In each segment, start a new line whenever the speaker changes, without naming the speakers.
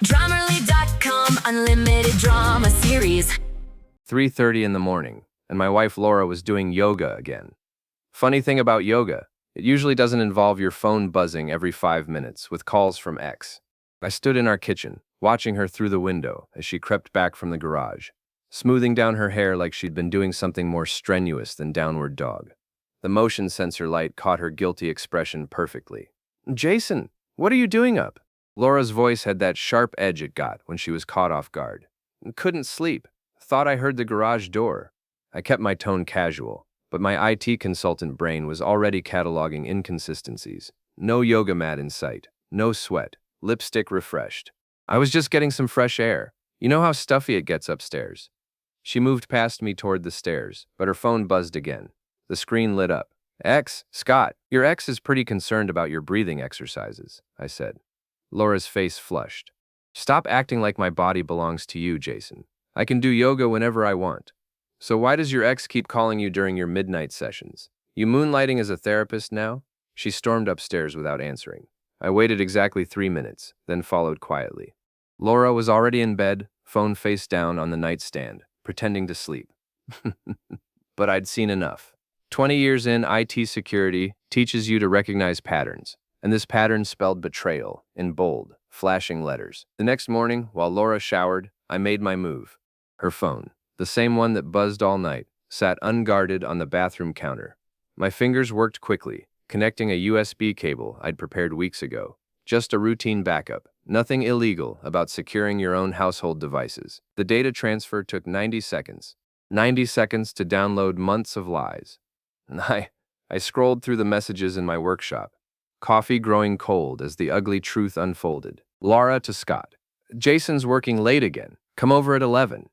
Drummerly.com Unlimited Drama Series.
3:30 in the morning, and my wife Laura was doing yoga again. Funny thing about yoga, it usually doesn't involve your phone buzzing every 5 minutes with calls from X. I stood in our kitchen, watching her through the window as she crept back from the garage, smoothing down her hair like she'd been doing something more strenuous than downward dog. The motion sensor light caught her guilty expression perfectly. "Jason, what are you doing up?" Laura's voice had that sharp edge it got when she was caught off guard. "Couldn't sleep. Thought I heard the garage door." I kept my tone casual, but my IT consultant brain was already cataloging inconsistencies. No yoga mat in sight, no sweat, lipstick refreshed. I was just getting some fresh air. You know how stuffy it gets upstairs. She moved past me toward the stairs, but her phone buzzed again. The screen lit up. Scott, your ex is pretty concerned about your breathing exercises," I said. Laura's face flushed. "Stop acting like my body belongs to you, Jason. I can do yoga whenever I want. So why does your ex keep calling you during your midnight sessions? You moonlighting as a therapist now?" She stormed upstairs without answering. I waited exactly 3 minutes, then followed quietly. Laura was already in bed, phone face down on the nightstand, pretending to sleep. But I'd seen enough. 20 years in, IT security teaches you to recognize patterns, and this pattern spelled betrayal in bold, flashing letters. The next morning, while Laura showered, I made my move. Her phone, the same one that buzzed all night, sat unguarded on the bathroom counter. My fingers worked quickly, connecting a USB cable I'd prepared weeks ago. Just a routine backup, nothing illegal about securing your own household devices. The data transfer took 90 seconds. 90 seconds to download months of lies. I scrolled through the messages in my workshop, coffee growing cold as the ugly truth unfolded. Laura to Scott. "Jason's working late again. Come over at 11.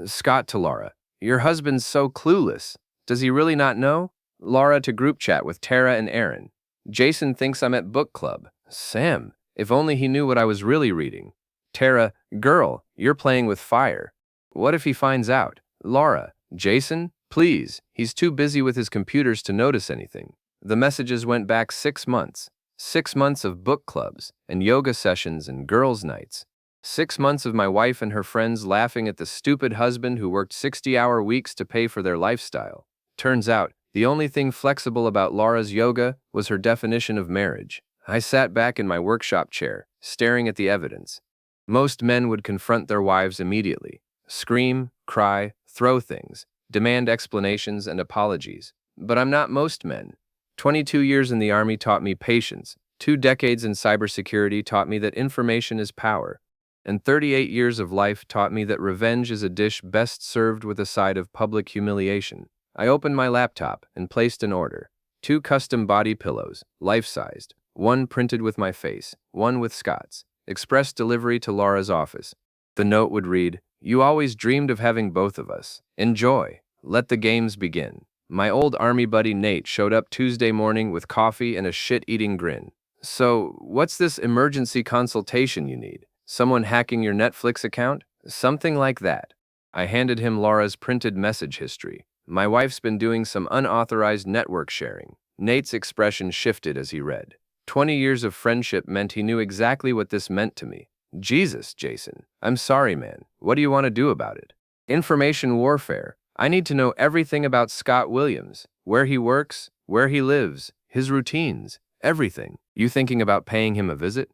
Scott to Laura. "Your husband's so clueless. Does he really not know?" Laura to group chat with Tara and Aaron. "Jason thinks I'm at book club. Sam, if only he knew what I was really reading." Tara, "Girl, you're playing with fire. What if he finds out?" Laura, "Jason, please, he's too busy with his computers to notice anything." The messages went back 6 months. 6 months of book clubs and yoga sessions and girls' nights. 6 months of my wife and her friends laughing at the stupid husband who worked 60-hour weeks to pay for their lifestyle. Turns out, the only thing flexible about Laura's yoga was her definition of marriage. I sat back in my workshop chair, staring at the evidence. Most men would confront their wives immediately. Scream, cry, throw things, demand explanations and apologies. But I'm not most men. 22 years in the Army taught me patience. 2 decades in cybersecurity taught me that information is power. And 38 years of life taught me that revenge is a dish best served with a side of public humiliation. I opened my laptop and placed an order. 2 custom body pillows, life-sized. 1 printed with my face, 1 with Scott's. Express delivery to Laura's office. The note would read, "You always dreamed of having both of us. Enjoy. Let the games begin." My old Army buddy Nate showed up Tuesday morning with coffee and a shit-eating grin. "So, what's this emergency consultation you need? Someone hacking your Netflix account?" "Something like that." I handed him Laura's printed message history. "My wife's been doing some unauthorized network sharing." Nate's expression shifted as he read. 20 years of friendship meant he knew exactly what this meant to me. "Jesus, Jason. I'm sorry, man. What do you want to do about it?" "Information warfare. I need to know everything about Scott Williams, where he works, where he lives, his routines, everything." "You thinking about paying him a visit?"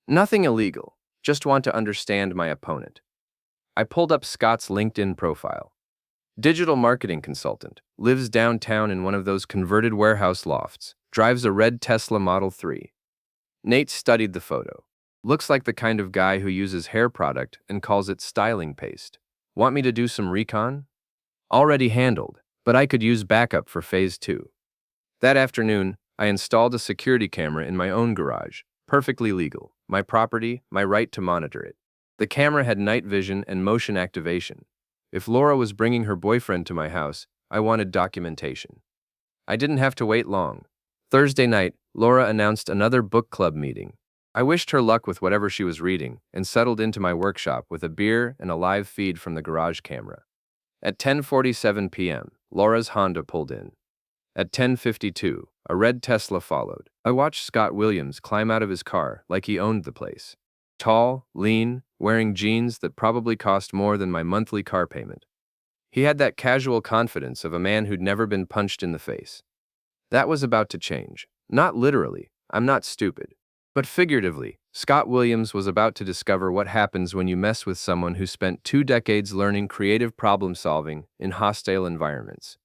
"Nothing illegal. Just want to understand my opponent." I pulled up Scott's LinkedIn profile. Digital marketing consultant, lives downtown in one of those converted warehouse lofts, drives a red Tesla Model 3. Nate studied the photo. Looks like the kind of guy who uses hair product and calls it styling paste. Want me to do some recon? Already handled, but I could use backup for phase 2. That afternoon, I installed a security camera in my own garage, perfectly legal, my property, my right to monitor it. The camera had night vision and motion activation. If Laura was bringing her boyfriend to my house, I wanted documentation. I didn't have to wait long. Thursday night, Laura announced another book club meeting. I wished her luck with whatever she was reading and settled into my workshop with a beer and a live feed from the garage camera. At 10:47 p.m., Laura's Honda pulled in. At 10:52, a red Tesla followed. I watched Scott Williams climb out of his car like he owned the place. Tall, lean, wearing jeans that probably cost more than my monthly car payment. He had that casual confidence of a man who'd never been punched in the face. That was about to change. Not literally, I'm not stupid. But figuratively, Scott Williams was about to discover what happens when you mess with someone who spent 2 decades learning creative problem solving in hostile environments.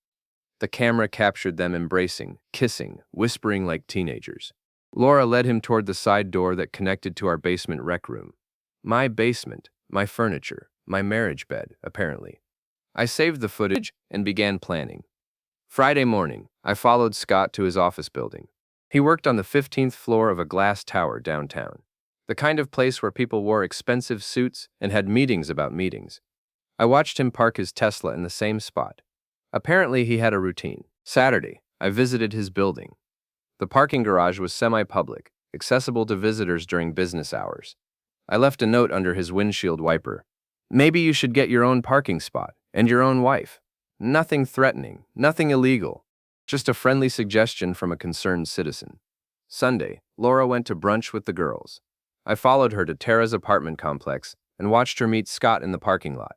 The camera captured them embracing, kissing, whispering like teenagers. Laura led him toward the side door that connected to our basement rec room. My basement, my furniture, my marriage bed, apparently. I saved the footage and began planning. Friday morning, I followed Scott to his office building. He worked on the 15th floor of a glass tower downtown, the kind of place where people wore expensive suits and had meetings about meetings. I watched him park his Tesla in the same spot. Apparently, he had a routine. Saturday, I visited his building. The parking garage was semi-public, accessible to visitors during business hours. I left a note under his windshield wiper. Maybe you should get your own parking spot and your own wife. Nothing threatening, nothing illegal. Just a friendly suggestion from a concerned citizen. Sunday, Laura went to brunch with the girls. I followed her to Tara's apartment complex and watched her meet Scott in the parking lot.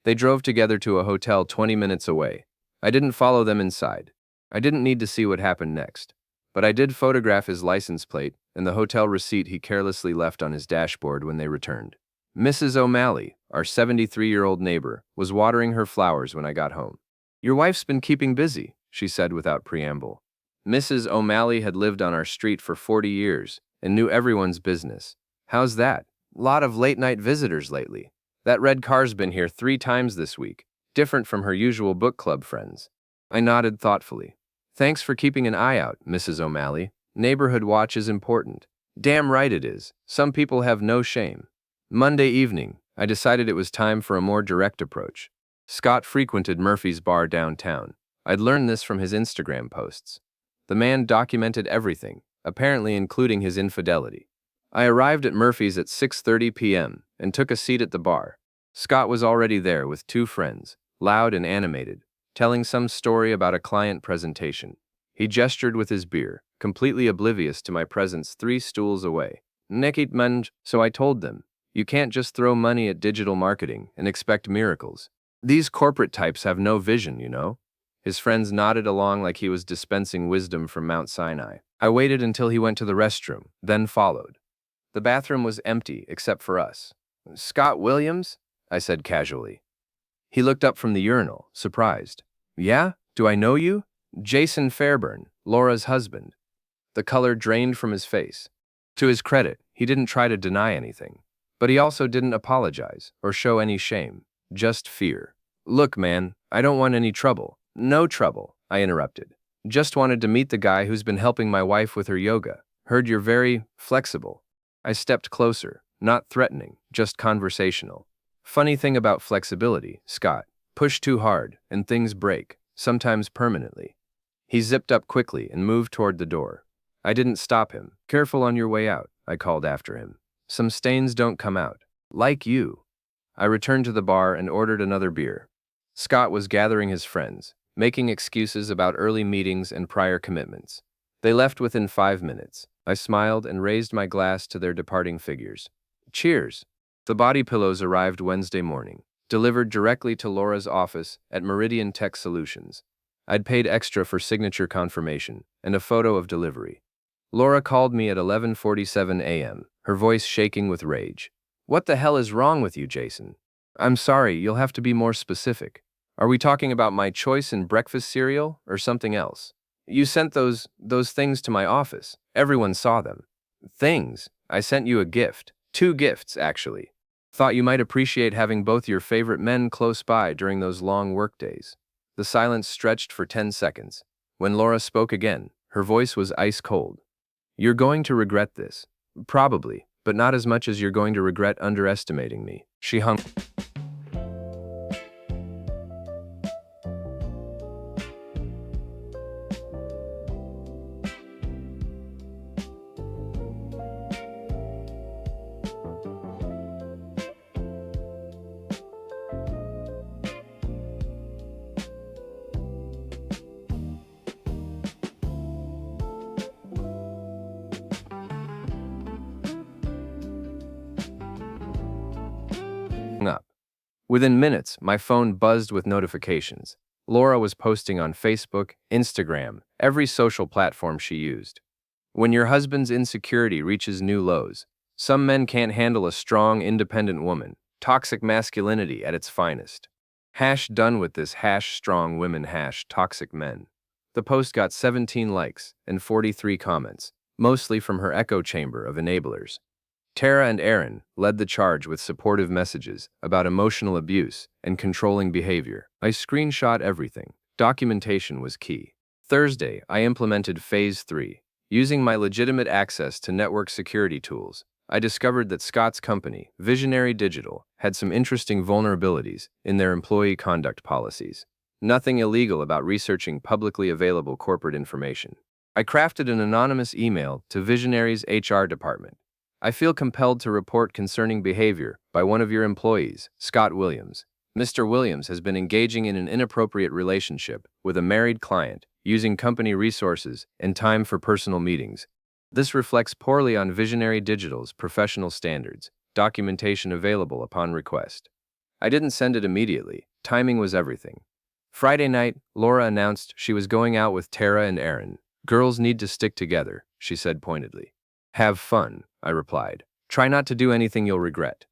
They drove together to a hotel 20 minutes away. I didn't follow them inside. I didn't need to see what happened next. But I did photograph his license plate and the hotel receipt he carelessly left on his dashboard when they returned. Mrs. O'Malley, our 73-year-old neighbor, was watering her flowers when I got home. Your wife's been keeping busy, she said without preamble. Mrs. O'Malley had lived on our street for 40 years and knew everyone's business. How's that? Lot of late-night visitors lately. That red car's been here 3 times this week, different from her usual book club friends. I nodded thoughtfully. Thanks for keeping an eye out, Mrs. O'Malley. Neighborhood watch is important. Damn right it is. Some people have no shame. Monday evening, I decided it was time for a more direct approach. Scott frequented Murphy's bar downtown. I'd learned this from his Instagram posts. The man documented everything, apparently including his infidelity. I arrived at Murphy's at 6:30 p.m. and took a seat at the bar. Scott was already there with 2 friends, loud and animated, telling some story about a client presentation. He gestured with his beer, completely oblivious to my presence 3 stools away. Nekit manj, so I told them, you can't just throw money at digital marketing and expect miracles. These corporate types have no vision, you know? His friends nodded along like he was dispensing wisdom from Mount Sinai. I waited until he went to the restroom, then followed. The bathroom was empty except for us. Scott Williams? I said casually. He looked up from the urinal, surprised. Yeah? Do I know you? Jason Fairburn, Laura's husband. The color drained from his face. To his credit, he didn't try to deny anything. But he also didn't apologize or show any shame, just fear. Look, man, I don't want any trouble. No trouble, I interrupted. Just wanted to meet the guy who's been helping my wife with her yoga. Heard you're very flexible. I stepped closer, not threatening, just conversational. Funny thing about flexibility, Scott. Push too hard, and things break, sometimes permanently. He zipped up quickly and moved toward the door. I didn't stop him. Careful on your way out, I called after him. Some stains don't come out. Like you. I returned to the bar and ordered another beer. Scott was gathering his friends, making excuses about early meetings and prior commitments. They left within 5 minutes. I smiled and raised my glass to their departing figures. Cheers. The body pillows arrived Wednesday morning, delivered directly to Laura's office at Meridian Tech Solutions. I'd paid extra for signature confirmation and a photo of delivery. Laura called me at 11:47 a.m., her voice shaking with rage. What the hell is wrong with you, Jason? I'm sorry, you'll have to be more specific. Are we talking about my choice in breakfast cereal or something else? You sent those things to my office. Everyone saw them. Things? I sent you a gift. 2 gifts, actually. Thought you might appreciate having both your favorite men close by during those long workdays. The silence stretched for 10 seconds. When Laura spoke again, her voice was ice cold. You're going to regret this. Probably, but not as much as you're going to regret underestimating me. She hung. Within minutes, my phone buzzed with notifications. Laura was posting on Facebook, Instagram, every social platform she used. When your husband's insecurity reaches new lows, some men can't handle a strong, independent woman. Toxic masculinity at its finest. Done with this strong women toxic men. The post got 17 likes and 43 comments, mostly from her echo chamber of enablers. Tara and Aaron led the charge with supportive messages about emotional abuse and controlling behavior. I screenshot everything. Documentation was key. Thursday, I implemented Phase 3. Using my legitimate access to network security tools, I discovered that Scott's company, Visionary Digital, had some interesting vulnerabilities in their employee conduct policies. Nothing illegal about researching publicly available corporate information. I crafted an anonymous email to Visionary's HR department. I feel compelled to report concerning behavior by one of your employees, Scott Williams. Mr. Williams has been engaging in an inappropriate relationship with a married client, using company resources and time for personal meetings. This reflects poorly on Visionary Digital's professional standards, documentation available upon request. I didn't send it immediately. Timing was everything. Friday night, Laura announced she was going out with Tara and Aaron. Girls need to stick together, she said pointedly. Have fun, I replied. Try not to do anything you'll regret.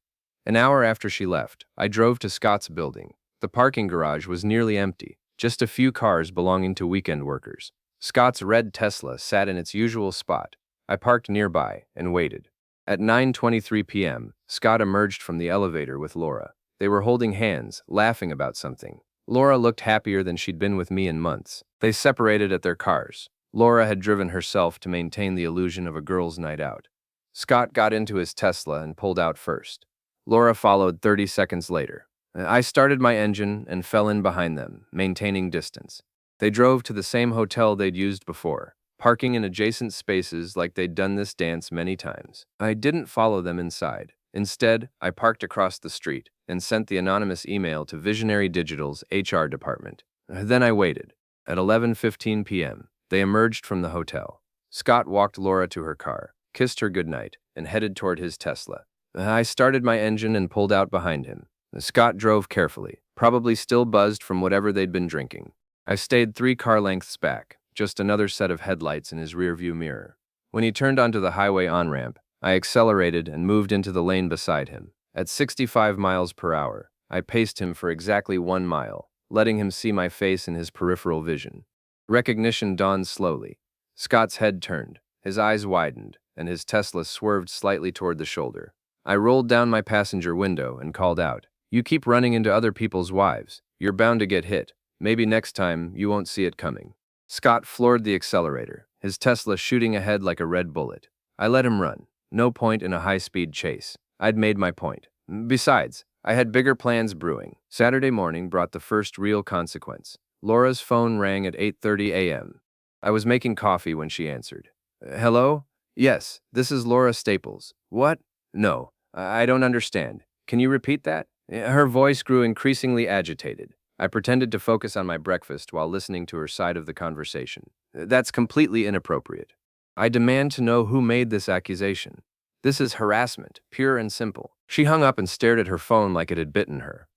An hour after she left, I drove to Scott's building. The parking garage was nearly empty, just a few cars belonging to weekend workers. Scott's red Tesla sat in its usual spot. I parked nearby and waited. At 9:23 p.m., Scott emerged from the elevator with Laura. They were holding hands, laughing about something. Laura looked happier than she'd been with me in months. They separated at their cars. Laura had driven herself to maintain the illusion of a girls' night out. Scott got into his Tesla and pulled out first. Laura followed 30 seconds later. I started my engine and fell in behind them, maintaining distance. They drove to the same hotel they'd used before, parking in adjacent spaces like they'd done this dance many times. I didn't follow them inside. Instead, I parked across the street and sent the anonymous email to Visionary Digital's HR department. Then I waited. At 11:15 p.m., they emerged from the hotel. Scott walked Laura to her car, kissed her goodnight, and headed toward his Tesla. I started my engine and pulled out behind him. Scott drove carefully, probably still buzzed from whatever they'd been drinking. I stayed 3 car lengths back, just another set of headlights in his rearview mirror. When he turned onto the highway on-ramp, I accelerated and moved into the lane beside him. At 65 miles per hour, I paced him for exactly 1 mile, letting him see my face in his peripheral vision. Recognition dawned slowly. Scott's head turned, his eyes widened, and his Tesla swerved slightly toward the shoulder. I rolled down my passenger window and called out, "You keep running into other people's wives. You're bound to get hit. Maybe next time you won't see it coming." Scott floored the accelerator, his Tesla shooting ahead like a red bullet. I let him run. No point in a high-speed chase. I'd made my point. Besides, I had bigger plans brewing. Saturday morning brought the first real consequence. Laura's phone rang at 8:30 a.m. I was making coffee when she answered. "Hello? Yes, this is Laura Staples." "What? No, I don't understand. Can you repeat that?" Her voice grew increasingly agitated. I pretended to focus on my breakfast while listening to her side of the conversation. "That's completely inappropriate. I demand to know who made this accusation. This is harassment, pure and simple." She hung up and stared at her phone like it had bitten her.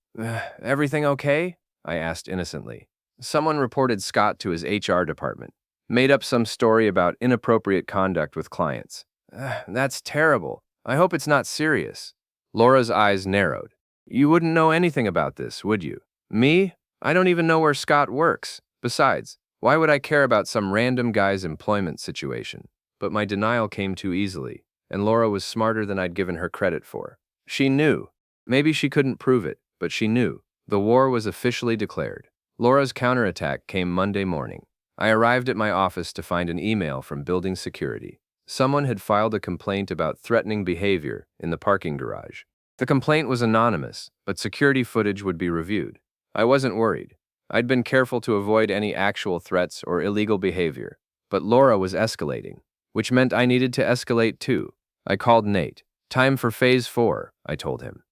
"Everything okay?" I asked innocently. "Someone reported Scott to his HR department. Made up some story about inappropriate conduct with clients." "That's terrible. I hope it's not serious." Laura's eyes narrowed. "You wouldn't know anything about this, would you?" "Me? I don't even know where Scott works. Besides, why would I care about some random guy's employment situation?" But my denial came too easily, and Laura was smarter than I'd given her credit for. She knew. Maybe she couldn't prove it, but she knew. The war was officially declared. Laura's counterattack came Monday morning. I arrived at my office to find an email from building security. Someone had filed a complaint about threatening behavior in the parking garage. The complaint was anonymous, but security footage would be reviewed. I wasn't worried. I'd been careful to avoid any actual threats or illegal behavior, but Laura was escalating, which meant I needed to escalate too. I called Nate. "Time for Phase 4, I told him.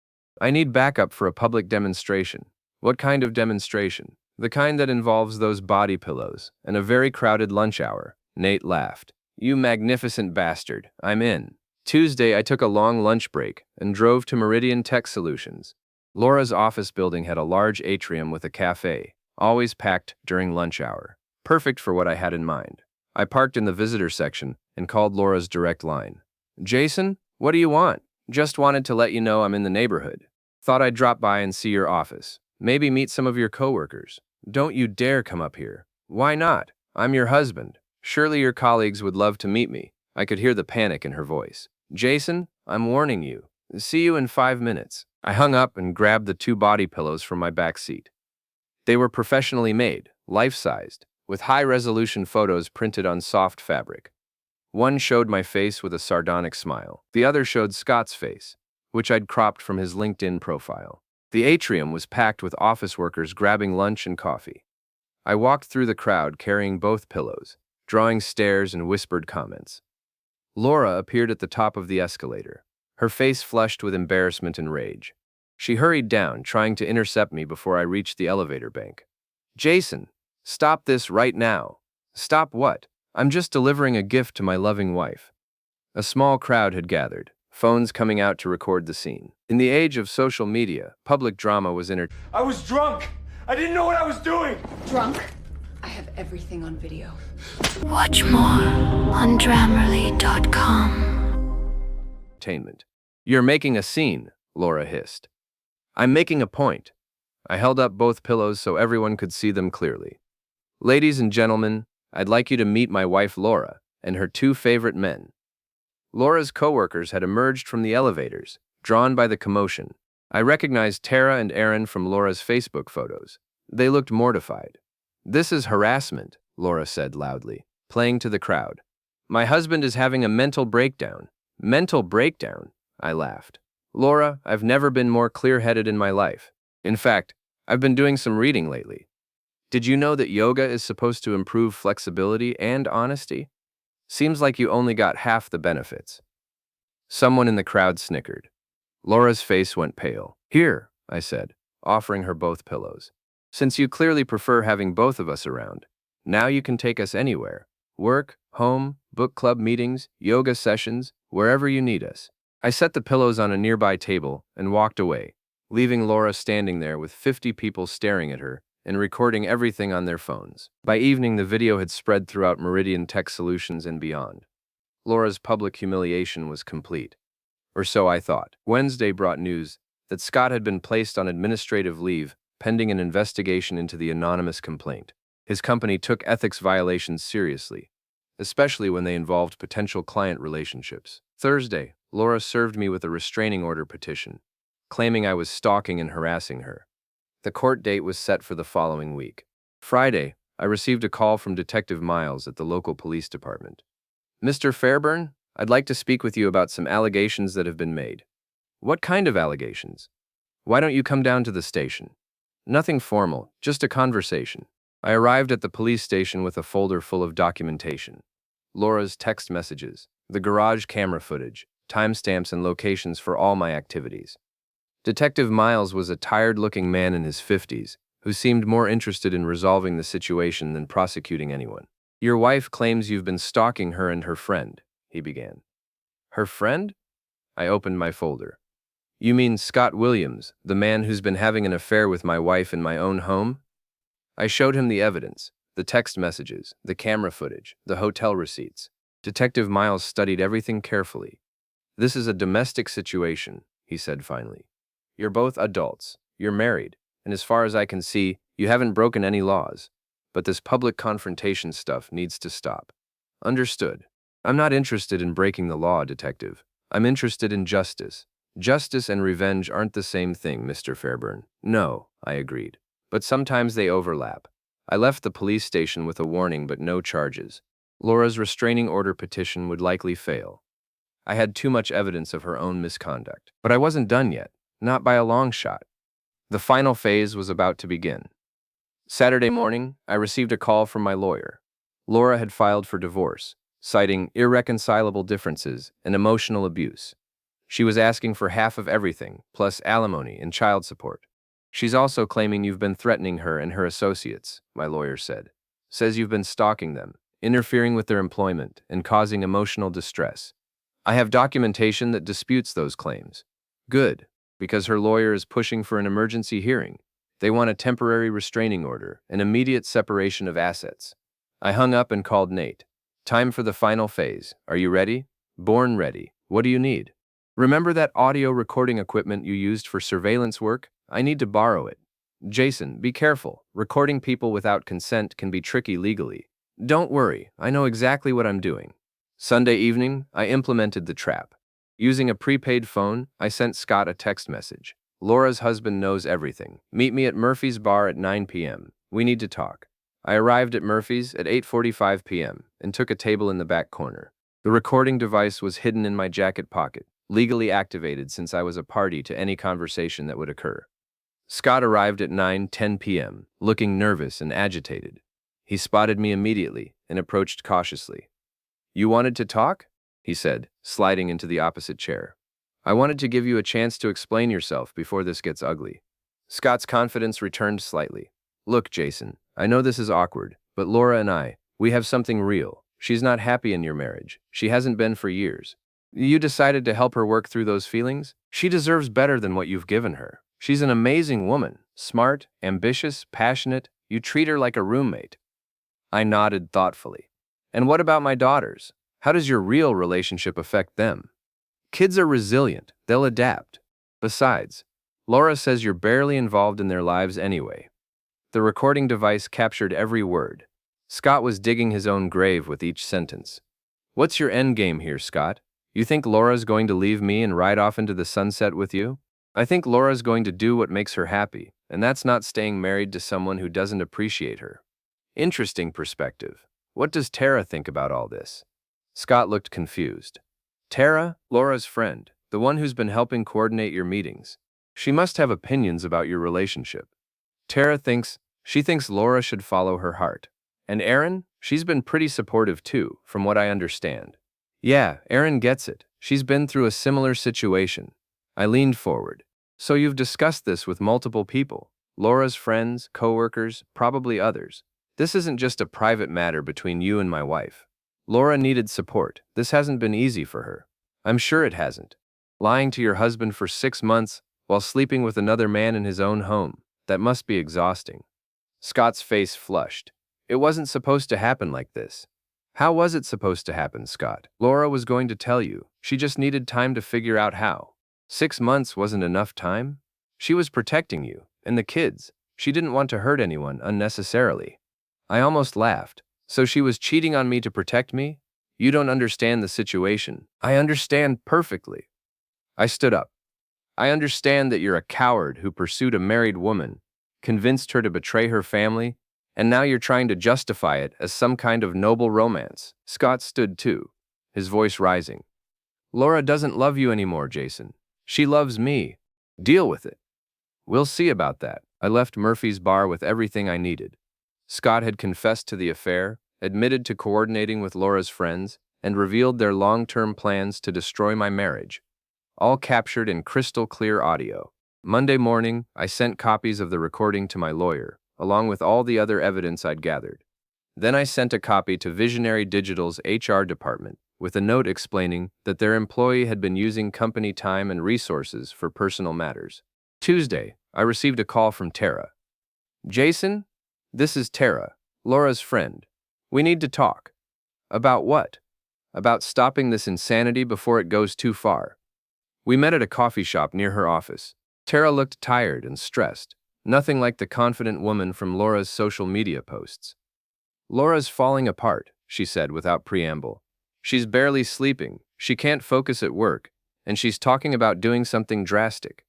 "I need backup for a public demonstration." "What kind of demonstration?" "The kind that involves those body pillows and a very crowded lunch hour." Nate laughed. "You magnificent bastard, I'm in." Tuesday, I took a long lunch break and drove to Meridian Tech Solutions. Laura's office building had a large atrium with a cafe, always packed during lunch hour. Perfect for what I had in mind. I parked in the visitor section and called Laura's direct line. Jason, what do you want? Just wanted to let you know I'm in the neighborhood. Thought I'd drop by and see your office. Maybe meet some of your coworkers. Don't you dare come up here. Why not? I'm your husband. Surely your colleagues would love to meet me. I could hear the panic in her voice. Jason, I'm warning you. See you in 5 minutes. I hung up and grabbed the 2 body pillows from my back seat. They were professionally made, life-sized, with high-resolution photos printed on soft fabric. One showed my face with a sardonic smile. The other showed Scott's face, which I'd cropped from his LinkedIn profile. The atrium was packed with office workers grabbing lunch and coffee. I walked through the crowd carrying both pillows, drawing stares and whispered comments. Laura appeared at the top of the escalator, her face flushed with embarrassment and rage. She hurried down, trying to intercept me before I reached the elevator bank. Jason, stop this right now. Stop what? I'm just delivering a gift to my loving wife. A small crowd had gathered, phones coming out to record the scene. In the age of social media, public drama was
I was drunk. I didn't know what I was doing.
Drunk? I have everything on video.
Watch more on Grammarly.com.
entertainment. You're making a scene, Laura hissed. I'm making a point. I held up both pillows so everyone could see them clearly. Ladies and gentlemen, I'd like you to meet my wife Laura and her 2 favorite men. Laura's coworkers had emerged from the elevators, drawn by the commotion. I recognized Tara and Aaron from Laura's Facebook photos. They looked mortified. This is harassment, Laura said loudly, playing to the crowd. My husband is having a mental breakdown. Mental breakdown? I laughed. Laura, I've never been more clear-headed in my life. In fact, I've been doing some reading lately. Did you know that yoga is supposed to improve flexibility and honesty? Seems like you only got half the benefits. Someone in the crowd snickered. Laura's face went pale. Here, I said, offering her both pillows. Since you clearly prefer having both of us around, now you can take us anywhere. Work, home, book club meetings, yoga sessions, wherever you need us. I set the pillows on a nearby table and walked away, leaving Laura standing there with 50 people staring at her and recording everything on their phones. By evening, the video had spread throughout Meridian Tech Solutions and beyond. Laura's public humiliation was complete. Or so I thought. Wednesday brought news that Scott had been placed on administrative leave pending an investigation into the anonymous complaint. His company took ethics violations seriously, especially when they involved potential client relationships. Thursday, Laura served me with a restraining order petition, claiming I was stalking and harassing her. The court date was set for the following week. Friday, I received a call from Detective Miles at the local police department. Mr. Fairburn, I'd like to speak with you about some allegations that have been made. What kind of allegations? Why don't you come down to the station? Nothing formal, just a conversation. I arrived at the police station with a folder full of documentation. Laura's text messages, the garage camera footage, timestamps and locations for all my activities. Detective Miles was a tired-looking man in his 50s who seemed more interested in resolving the situation than prosecuting anyone. Your wife claims you've been stalking her and her friend, he began. Her friend? I opened my folder. You mean Scott Williams, the man who's been having an affair with my wife in my own home? I showed him the evidence, the text messages, the camera footage, the hotel receipts. Detective Miles studied everything carefully. This is a domestic situation, he said finally. You're both adults, you're married, and as far as I can see, you haven't broken any laws. But this public confrontation stuff needs to stop. Understood. I'm not interested in breaking the law, Detective. I'm interested in justice. Justice and revenge aren't the same thing, Mr. Fairburn. No, I agreed. But sometimes they overlap. I left the police station with a warning but no charges. Laura's restraining order petition would likely fail. I had too much evidence of her own misconduct. But I wasn't done yet, not by a long shot. The final phase was about to begin. Saturday morning, I received a call from my lawyer. Laura had filed for divorce, citing irreconcilable differences and emotional abuse. She was asking for half of everything, plus alimony and child support. She's also claiming you've been threatening her and her associates, my lawyer said. Says you've been stalking them, interfering with their employment, and causing emotional distress. I have documentation that disputes those claims. Good. because her lawyer is pushing for an emergency hearing. They want a temporary restraining order, an immediate separation of assets. I hung up and called Nate. Time for the final phase. Are you ready? Born ready. What do you need? Remember that audio recording equipment you used for surveillance work? I need to borrow it. Jason, be careful. Recording people without consent can be tricky legally. Don't worry, I know exactly what I'm doing. Sunday evening, I implemented the trap. Using a prepaid phone, I sent Scott a text message. Laura's husband knows everything. Meet me at Murphy's bar at 9 p.m. We need to talk. I arrived at Murphy's at 8:45 p.m. and took a table in the back corner. The recording device was hidden in my jacket pocket, legally activated since I was a party to any conversation that would occur. Scott arrived at 9:10 p.m., looking nervous and agitated. He spotted me immediately and approached cautiously. You wanted to talk? He said, sliding into the opposite chair. I wanted to give you a chance to explain yourself before this gets ugly. Scott's confidence returned slightly. Look, Jason, I know this is awkward, but Laura and we have something real. She's not happy in your marriage. She hasn't been for years. You decided to help her work through those feelings? She deserves better than what you've given her. She's an amazing woman, smart, ambitious, passionate. You treat her like a roommate. I nodded thoughtfully. And what about my daughters? How does your real relationship affect them? Kids are resilient. They'll adapt. Besides, Laura says you're barely involved in their lives anyway. The recording device captured every word. Scott was digging his own grave with each sentence. What's your end game here, Scott? You think Laura's going to leave me and ride off into the sunset with you? I think Laura's going to do what makes her happy, and that's not staying married to someone who doesn't appreciate her. Interesting perspective. What does Tara think about all this? Scott looked confused. Tara, Laura's friend, the one who's been helping coordinate your meetings. She must have opinions about your relationship. Tara thinks Laura should follow her heart. And Erin, she's been pretty supportive too, from what I understand. Yeah, Erin gets it. She's been through a similar situation. I leaned forward. So you've discussed this with multiple people? Laura's friends, coworkers, probably others. This isn't just a private matter between you and my wife. Laura needed support. This hasn't been easy for her. I'm sure it hasn't. Lying to your husband for 6 months while sleeping with another man in his own home. That must be exhausting. Scott's face flushed. It wasn't supposed to happen like this. How was it supposed to happen, Scott? Laura was going to tell you. She just needed time to figure out how. 6 months wasn't enough time? She was protecting you, and the kids. She didn't want to hurt anyone unnecessarily. I almost laughed. So she was cheating on me to protect me? You don't understand the situation. I understand perfectly. I stood up. I understand that you're a coward who pursued a married woman, convinced her to betray her family, and now you're trying to justify it as some kind of noble romance. Scott stood too, his voice rising. Laura doesn't love you anymore, Jason. She loves me. Deal with it. We'll see about that. I left Murphy's bar with everything I needed. Scott had confessed to the affair, admitted to coordinating with Laura's friends, and revealed their long-term plans to destroy my marriage. All captured in crystal-clear audio. Monday morning, I sent copies of the recording to my lawyer, along with all the other evidence I'd gathered. Then I sent a copy to Visionary Digital's HR department, with a note explaining that their employee had been using company time and resources for personal matters. Tuesday, I received a call from Tara. Jason, this is Tara, Laura's friend. We need to talk. About what? About stopping this insanity before it goes too far. We met at a coffee shop near her office. Tara looked tired and stressed, nothing like the confident woman from Laura's social media posts. Laura's falling apart, she said without preamble. She's barely sleeping, she can't focus at work, and she's talking about doing something drastic.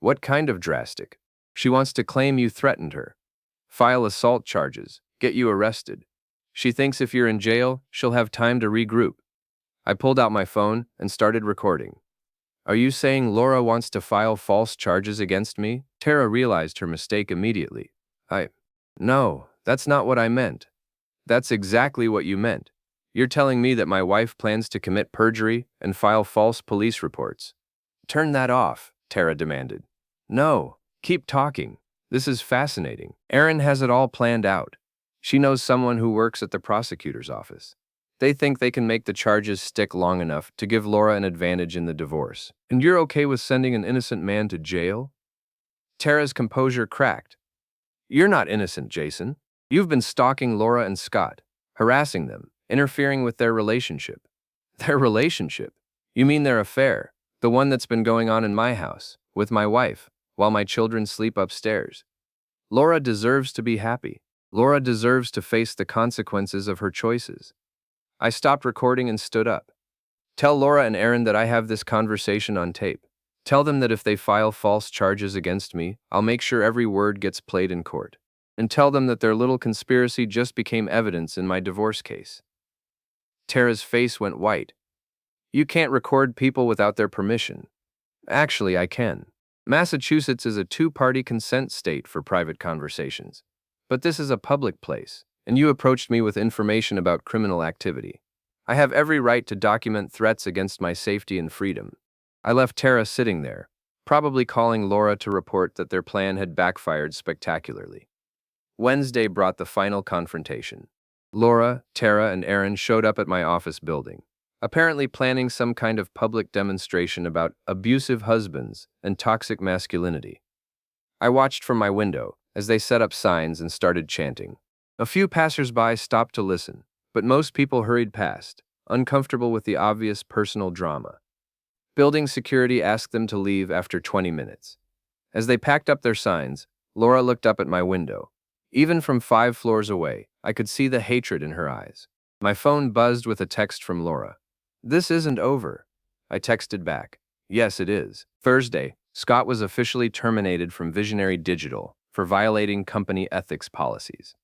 What kind of drastic? She wants to claim you threatened her. File assault charges, get you arrested. She thinks if you're in jail, she'll have time to regroup. I pulled out my phone and started recording. Are you saying Laura wants to file false charges against me? Tara realized her mistake immediately. No, that's not what I meant. That's exactly what you meant. You're telling me that my wife plans to commit perjury and file false police reports. Turn that off, Tara demanded. No, keep talking. This is fascinating. Erin has it all planned out. She knows someone who works at the prosecutor's office. They think they can make the charges stick long enough to give Laura an advantage in the divorce. And you're okay with sending an innocent man to jail? Tara's composure cracked. You're not innocent, Jason. You've been stalking Laura and Scott, harassing them, interfering with their relationship. Their relationship? You mean their affair, the one that's been going on in my house, with my wife, while my children sleep upstairs. Laura deserves to be happy. Laura deserves to face the consequences of her choices. I stopped recording and stood up. Tell Laura and Aaron that I have this conversation on tape. Tell them that if they file false charges against me, I'll make sure every word gets played in court. And tell them that their little conspiracy just became evidence in my divorce case. Tara's face went white. You can't record people without their permission. Actually, I can. Massachusetts is a two-party consent state for private conversations. But this is a public place, and you approached me with information about criminal activity. I have every right to document threats against my safety and freedom. I left Tara sitting there, probably calling Laura to report that their plan had backfired spectacularly. Wednesday brought the final confrontation. Laura, Tara, and Aaron showed up at my office building, apparently planning some kind of public demonstration about abusive husbands and toxic masculinity. I watched from my window as they set up signs and started chanting. A few passers-by stopped to listen, but most people hurried past, uncomfortable with the obvious personal drama. Building security asked them to leave after 20 minutes. As they packed up their signs, Laura looked up at my window. Even from 5 floors away, I could see the hatred in her eyes. My phone buzzed with a text from Laura. This isn't over. I texted back. Yes, it is. Thursday, Scott was officially terminated from Visionary Digital for violating company ethics policies.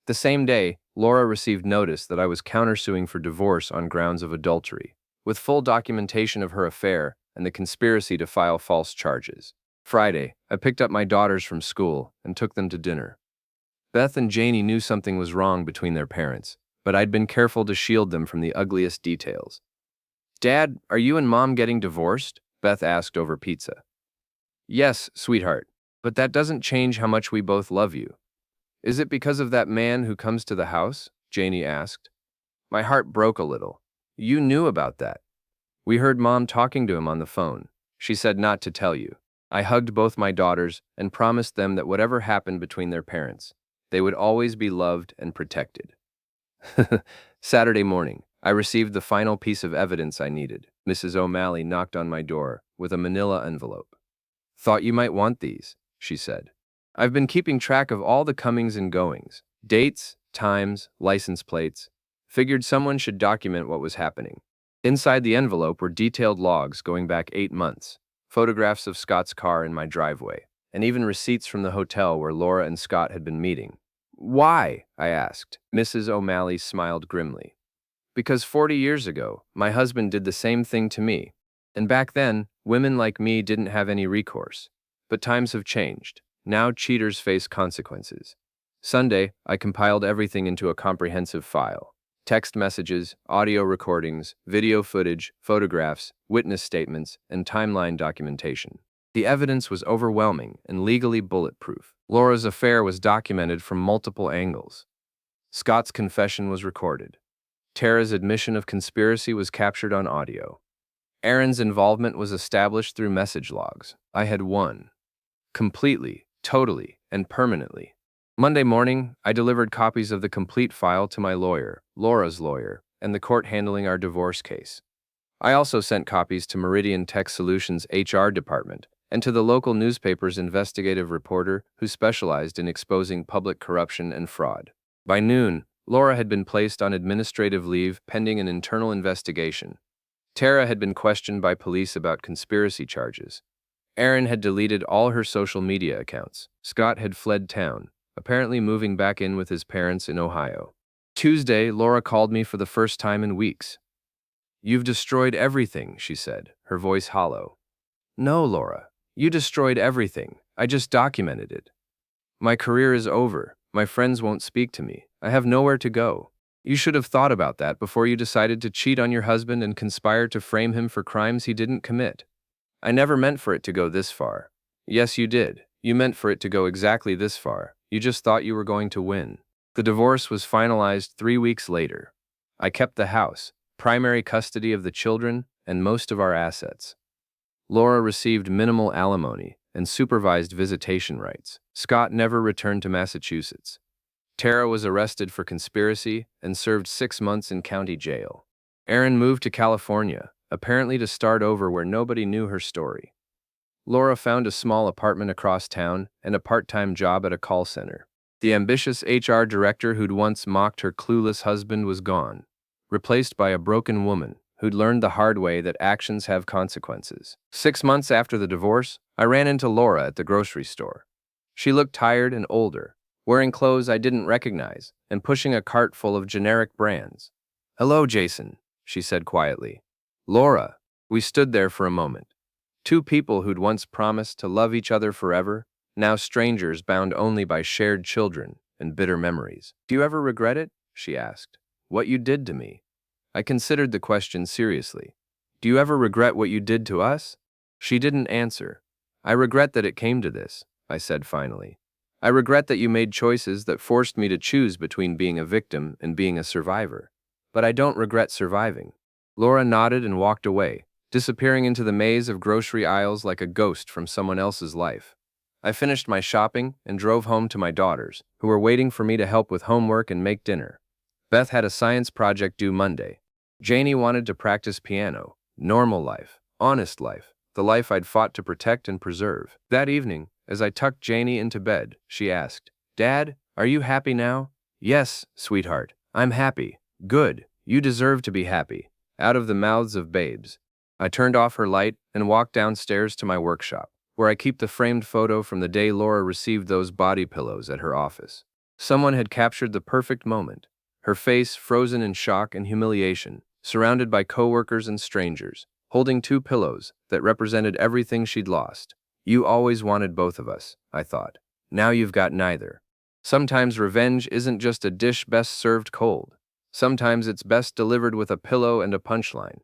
The same day, Laura received notice that I was countersuing for divorce on grounds of adultery, with full documentation of her affair and the conspiracy to file false charges. Friday, I picked up my daughters from school and took them to dinner. Beth and Janie knew something was wrong between their parents, but I'd been careful to shield them from the ugliest details. Dad, are you and Mom getting divorced? Beth asked over pizza. Yes, sweetheart, but that doesn't change how much we both love you. Is it because of that man who comes to the house? Janie asked. My heart broke a little. You knew about that. We heard Mom talking to him on the phone. She said not to tell you. I hugged both my daughters and promised them that whatever happened between their parents, they would always be loved and protected. Saturday morning, I received the final piece of evidence I needed. Mrs. O'Malley knocked on my door with a manila envelope. Thought you might want these, she said. I've been keeping track of all the comings and goings, dates, times, license plates. Figured someone should document what was happening. Inside the envelope were detailed logs going back 8 months, photographs of Scott's car in my driveway, and even receipts from the hotel where Laura and Scott had been meeting. Why? I asked. Mrs. O'Malley smiled grimly. Because 40 years ago, my husband did the same thing to me. And back then, women like me didn't have any recourse. But times have changed. Now cheaters face consequences. Sunday, I compiled everything into a comprehensive file. Text messages, audio recordings, video footage, photographs, witness statements, and timeline documentation. The evidence was overwhelming and legally bulletproof. Laura's affair was documented from multiple angles. Scott's confession was recorded. Tara's admission of conspiracy was captured on audio. Aaron's involvement was established through message logs. I had won. Completely, totally, and permanently. Monday morning, I delivered copies of the complete file to my lawyer, Laura's lawyer, and the court handling our divorce case. I also sent copies to Meridian Tech Solutions' HR department and to the local newspaper's investigative reporter who specialized in exposing public corruption and fraud. By noon, Laura had been placed on administrative leave pending an internal investigation. Tara had been questioned by police about conspiracy charges. Aaron had deleted all her social media accounts. Scott had fled town, apparently moving back in with his parents in Ohio. Tuesday, Laura called me for the first time in weeks. You've destroyed everything, she said, her voice hollow. No, Laura, you destroyed everything. I just documented it. My career is over. My friends won't speak to me. I have nowhere to go. You should have thought about that before you decided to cheat on your husband and conspire to frame him for crimes he didn't commit. I never meant for it to go this far. Yes, you did. You meant for it to go exactly this far. You just thought you were going to win. The divorce was finalized 3 weeks later. I kept the house, primary custody of the children, and most of our assets. Laura received minimal alimony and supervised visitation rights. Scott never returned to Massachusetts. Tara was arrested for conspiracy and served 6 months in county jail. Erin moved to California, apparently to start over where nobody knew her story. Laura found a small apartment across town and a part-time job at a call center. The ambitious HR director who'd once mocked her clueless husband was gone, replaced by a broken woman who'd learned the hard way that actions have consequences. 6 months after the divorce, I ran into Laura at the grocery store. She looked tired and older, wearing clothes I didn't recognize and pushing a cart full of generic brands. "Hello, Jason," she said quietly. "Laura." We stood there for a moment. Two people who'd once promised to love each other forever, now strangers bound only by shared children and bitter memories. "Do you ever regret it?" she asked. "What you did to me?" I considered the question seriously. "Do you ever regret what you did to us?" She didn't answer. "I regret that it came to this," I said finally. "I regret that you made choices that forced me to choose between being a victim and being a survivor. But I don't regret surviving." Laura nodded and walked away, disappearing into the maze of grocery aisles like a ghost from someone else's life. I finished my shopping and drove home to my daughters, who were waiting for me to help with homework and make dinner. Beth had a science project due Monday. Janie wanted to practice piano. Normal life, honest life, the life I'd fought to protect and preserve. That evening, as I tucked Janie into bed, she asked, "Dad, are you happy now?" "Yes, sweetheart, I'm happy." "Good, you deserve to be happy." Out of the mouths of babes. I turned off her light and walked downstairs to my workshop, where I keep the framed photo from the day Laura received those body pillows at her office. Someone had captured the perfect moment, her face frozen in shock and humiliation, surrounded by coworkers and strangers, holding two pillows that represented everything she'd lost. "You always wanted both of us," I thought. "Now you've got neither." Sometimes revenge isn't just a dish best served cold. Sometimes it's best delivered with a pillow and a punchline.